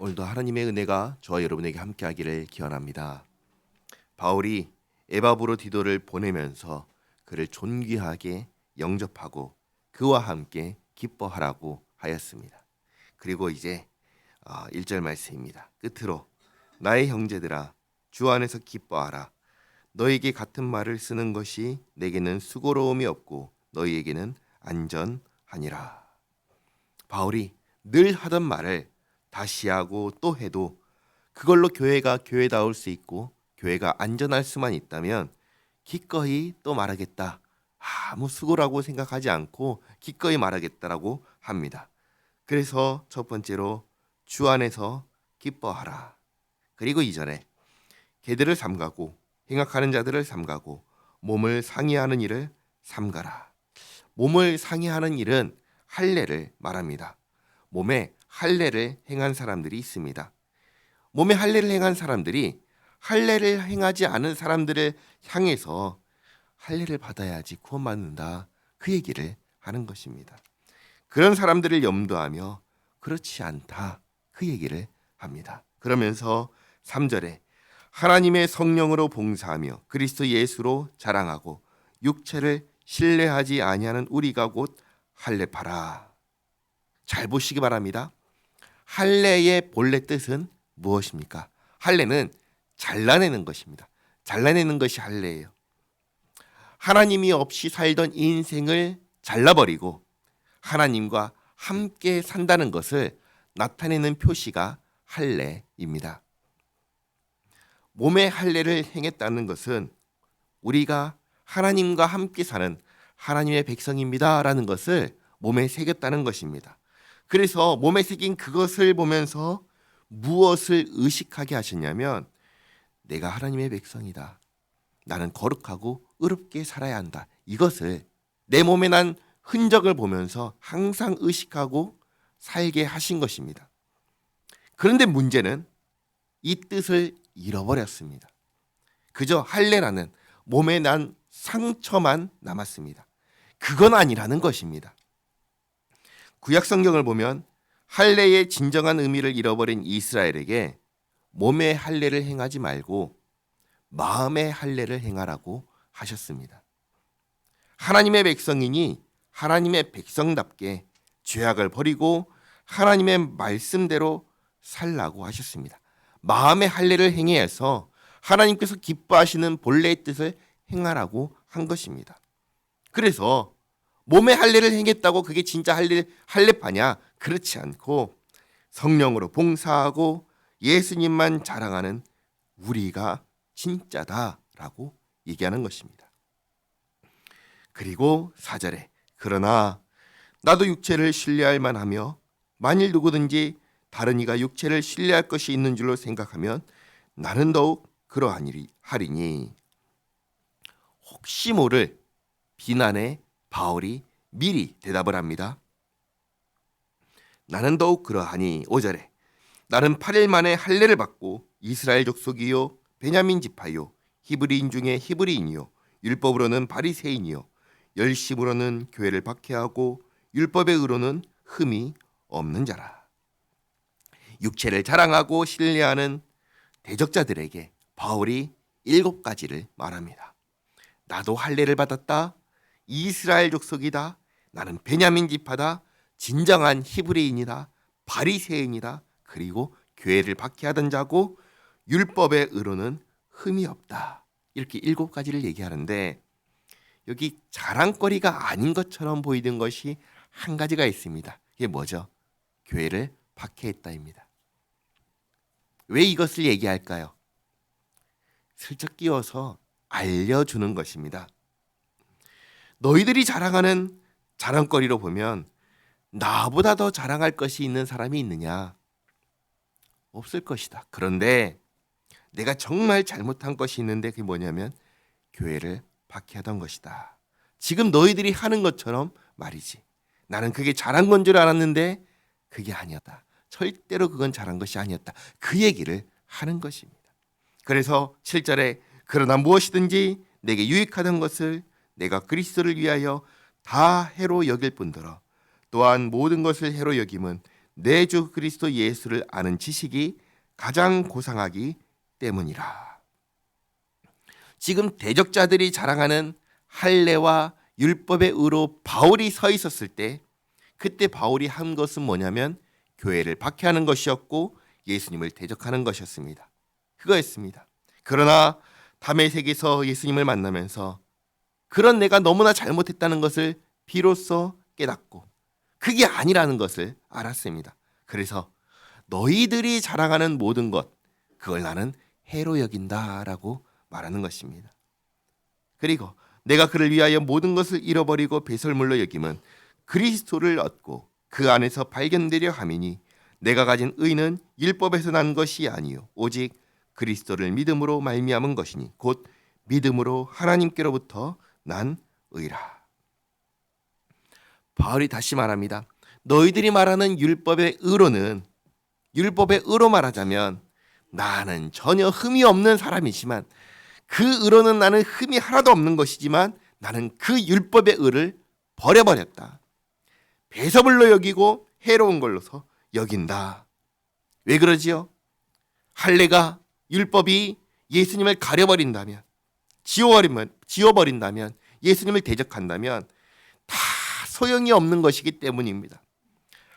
오늘도 하나님의 은혜가 저와 여러분에게 함께하기를 기원합니다. 바울이 에바브로 디도를 보내면서 그를 존귀하게 영접하고 그와 함께 기뻐하라고 하였습니다. 그리고 이제 1절 말씀입니다. 끝으로 나의 형제들아 주 안에서 기뻐하라. 너에게 같은 말을 쓰는 것이 내게는 수고로움이 없고 너희에게는 안전하니라. 바울이 늘 하던 말을 다시 하고 또 해도 그걸로 교회가 교회다울 수 있고 교회가 안전할 수만 있다면 기꺼이 또 말하겠다. 아무 수고라고 생각하지 않고 기꺼이 말하겠다라고 합니다. 그래서 첫 번째로 주 안에서 기뻐하라. 그리고 이전에 개들을 삼가고 행악하는 자들을 삼가고 몸을 상해하는 일을 삼가라. 몸을 상해하는 일은 할례를 말합니다. 몸에 할례를 행한 사람들이 있습니다. 몸에 할례를 행한 사람들이 할례를 행하지 않은 사람들을 향해서 할례를 받아야지 구원받는다. 그 얘기를 하는 것입니다. 그런 사람들을 염두하며 그렇지 않다. 그 얘기를 합니다. 그러면서 3절에 하나님의 성령으로 봉사하며 그리스도 예수로 자랑하고 육체를 신뢰하지 아니하는 우리가 곧 할례파라. 잘 보시기 바랍니다. 할례의 본래 뜻은 무엇입니까? 할례는 잘라내는 것입니다. 잘라내는 것이 할례예요. 하나님이 없이 살던 인생을 잘라버리고 하나님과 함께 산다는 것을 나타내는 표시가 할례입니다. 몸의 할례를 행했다는 것은 우리가 하나님과 함께 사는 하나님의 백성입니다라는 것을 몸에 새겼다는 것입니다. 그래서 몸에 새긴 그것을 보면서 무엇을 의식하게 하셨냐면 내가 하나님의 백성이다. 나는 거룩하고 의롭게 살아야 한다. 이것을 내 몸에 난 흔적을 보면서 항상 의식하고 살게 하신 것입니다. 그런데 문제는 이 뜻을 잃어버렸습니다. 그저 할례라는 몸에 난 상처만 남았습니다. 그건 아니라는 것입니다. 구약 성경을 보면 할례의 진정한 의미를 잃어버린 이스라엘에게 몸의 할례를 행하지 말고 마음의 할례를 행하라고 하셨습니다. 하나님의 백성이니 하나님의 백성답게 죄악을 버리고 하나님의 말씀대로 살라고 하셨습니다. 마음의 할례를 행해야 해서 하나님께서 기뻐하시는 본래의 뜻을 행하라고 한 것입니다. 그래서 몸의 할례를 행했다고 그게 진짜 할례파냐? 그렇지 않고 성령으로 봉사하고 예수님만 자랑하는 우리가 진짜다라고 얘기하는 것입니다. 그리고 4절에 그러나 나도 육체를 신뢰할 만하며 만일 누구든지 다른 이가 육체를 신뢰할 것이 있는 줄로 생각하면 나는 더욱 그러하리니 혹시 모를 비난에 바울이 미리 대답을 합니다. 나는 더욱 그러하니 5절에 나는 8일 만에 할례를 받고 이스라엘 족속이요 베냐민 지파요 히브리인 중에 히브리인이요 율법으로는 바리새인이요 열심으로는 교회를 박해하고 율법의 의로는 흠이 없는 자라. 육체를 자랑하고 신뢰하는 대적자들에게 바울이 7가지를 말합니다. 나도 할례를 받았다. 이스라엘 족속이다. 나는 베냐민 지파다. 진정한 히브리인이다. 바리새인이다. 그리고 교회를 박해하던 자고 율법의 의로는 흠이 없다. 이렇게 7가지를 얘기하는데 여기 자랑거리가 아닌 것처럼 보이는 것이 한 가지가 있습니다. 이게 뭐죠? 교회를 박해했다입니다. 왜 이것을 얘기할까요? 슬쩍 끼워서 알려주는 것입니다. 너희들이 자랑하는 자랑거리로 보면 나보다 더 자랑할 것이 있는 사람이 있느냐? 없을 것이다. 그런데 내가 정말 잘못한 것이 있는데 그게 뭐냐면 교회를 박해하던 것이다. 지금 너희들이 하는 것처럼 말이지. 나는 그게 잘한 건 줄 알았는데 그게 아니었다. 절대로 그건 잘한 것이 아니었다. 그 얘기를 하는 것입니다. 그래서 7절에 그러나 무엇이든지 내게 유익하던 것을 내가 그리스도를 위하여 다 해로 여길 뿐더러 또한 모든 것을 해로 여김은 내 주 그리스도 예수를 아는 지식이 가장 고상하기 때문이라. 지금 대적자들이 자랑하는 할례와 율법의 의로 바울이 서 있었을 때, 그때 바울이 한 것은 뭐냐면 교회를 박해하는 것이었고 예수님을 대적하는 것이었습니다. 그거였습니다. 그러나 다메섹에서 예수님을 만나면서 그런 내가 너무나 잘못했다는 것을 비로소 깨닫고 그게 아니라는 것을 알았습니다. 그래서 너희들이 자랑하는 모든 것, 그걸 나는 해로 여긴다라고 말하는 것입니다. 그리고 내가 그를 위하여 모든 것을 잃어버리고 배설물로 여김은 그리스도를 얻고 그 안에서 발견되려 함이니 내가 가진 의는 율법에서 난 것이 아니요 오직 그리스도를 믿음으로 말미암은 것이니 곧 믿음으로 하나님께로부터 난 의라. 바울이 다시 말합니다. 너희들이 말하는 율법의 의로는, 율법의 의로 말하자면 나는 전혀 흠이 없는 사람이지만 그 의로는 나는 흠이 하나도 없는 것이지만 나는 그 율법의 의를 버려버렸다. 배설물로 여기고 해로운 걸로서 여긴다. 왜 그러지요? 할례가, 율법이 예수님을 가려버린다면, 지워버린다면, 예수님을 대적한다면 다 소용이 없는 것이기 때문입니다.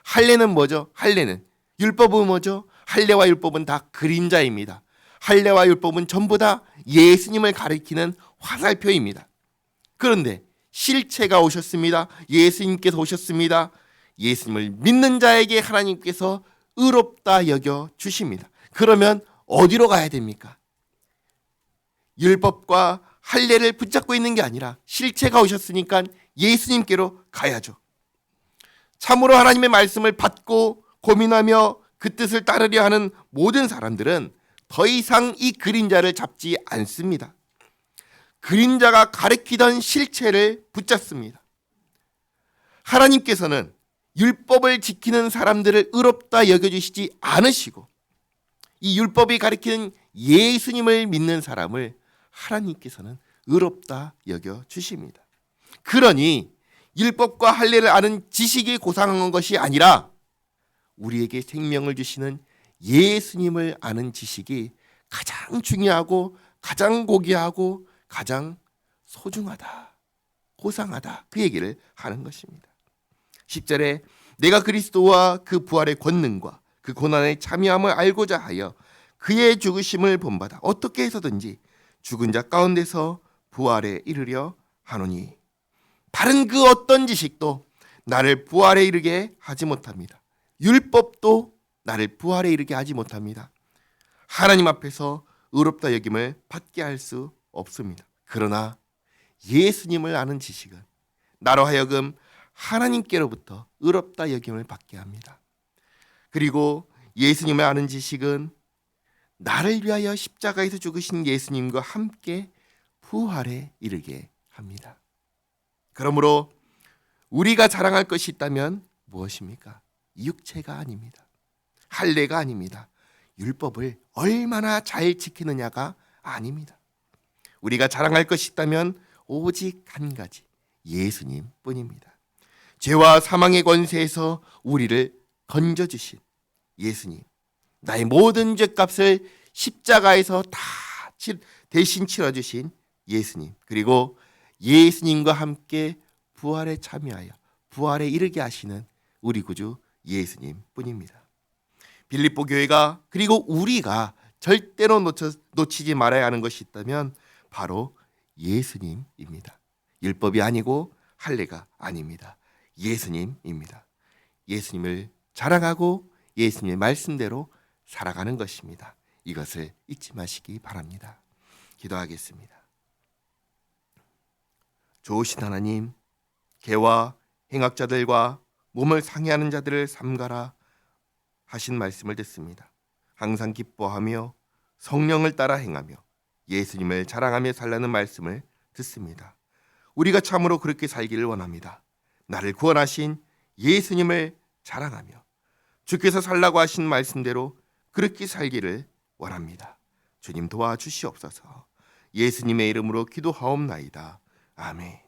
할례는 뭐죠? 할례는, 율법은 뭐죠? 할례와 율법은 다 그림자입니다. 할례와 율법은 전부 다 예수님을 가리키는 화살표입니다. 그런데 실체가 오셨습니다. 예수님께서 오셨습니다. 예수님을 믿는 자에게 하나님께서 의롭다 여겨 주십니다. 그러면 어디로 가야 됩니까? 율법과 할례를 붙잡고 있는 게 아니라 실체가 오셨으니까 예수님께로 가야죠. 참으로 하나님의 말씀을 받고 고민하며 그 뜻을 따르려 하는 모든 사람들은 더 이상 이 그림자를 잡지 않습니다. 그림자가 가리키던 실체를 붙잡습니다. 하나님께서는 율법을 지키는 사람들을 의롭다 여겨주시지 않으시고 이 율법이 가리키는 예수님을 믿는 사람을 하나님께서는 의롭다 여겨주십니다. 그러니 율법과 할례를 아는 지식이 고상한 것이 아니라 우리에게 생명을 주시는 예수님을 아는 지식이 가장 중요하고 가장 고귀하고 가장 소중하다, 고상하다, 그 얘기를 하는 것입니다. 10절에 내가 그리스도와 그 부활의 권능과 그 고난에 참여함을 알고자 하여 그의 죽으심을 본받아 어떻게 해서든지 죽은 자 가운데서 부활에 이르려 하노니 다른 그 어떤 지식도 나를 부활에 이르게 하지 못합니다. 율법도 나를 부활에 이르게 하지 못합니다. 하나님 앞에서 의롭다 여김을 받게 할 수 없습니다. 그러나 예수님을 아는 지식은 나로 하여금 하나님께로부터 의롭다 여김을 받게 합니다. 그리고 예수님을 아는 지식은 나를 위하여 십자가에서 죽으신 예수님과 함께 부활에 이르게 합니다. 그러므로 우리가 자랑할 것이 있다면 무엇입니까? 육체가 아닙니다. 할례가 아닙니다. 율법을 얼마나 잘 지키느냐가 아닙니다. 우리가 자랑할 것이 있다면 오직 한 가지, 예수님 뿐입니다. 죄와 사망의 권세에서 우리를 건져주신 예수님, 나의 모든 죄값을 십자가에서 다 대신 치러주신 예수님, 그리고 예수님과 함께 부활에 참여하여 부활에 이르게 하시는 우리 구주 예수님 뿐입니다. 빌립보 교회가, 그리고 우리가 절대로 놓치지 말아야 하는 것이 있다면 바로 예수님입니다. 율법이 아니고 할례가 아닙니다. 예수님입니다. 예수님을 자랑하고 예수님의 말씀대로 살아가는 것입니다. 이것을 잊지 마시기 바랍니다. 기도하겠습니다. 좋으신 하나님, 개와 행악자들과 몸을 상해하는 자들을 삼가라 하신 말씀을 듣습니다. 항상 기뻐하며 성령을 따라 행하며 예수님을 자랑하며 살라는 말씀을 듣습니다. 우리가 참으로 그렇게 살기를 원합니다. 나를 구원하신 예수님을 자랑하며 주께서 살라고 하신 말씀대로 그렇게 살기를 원합니다. 주님 도와주시옵소서. 예수님의 이름으로 기도하옵나이다. 아멘.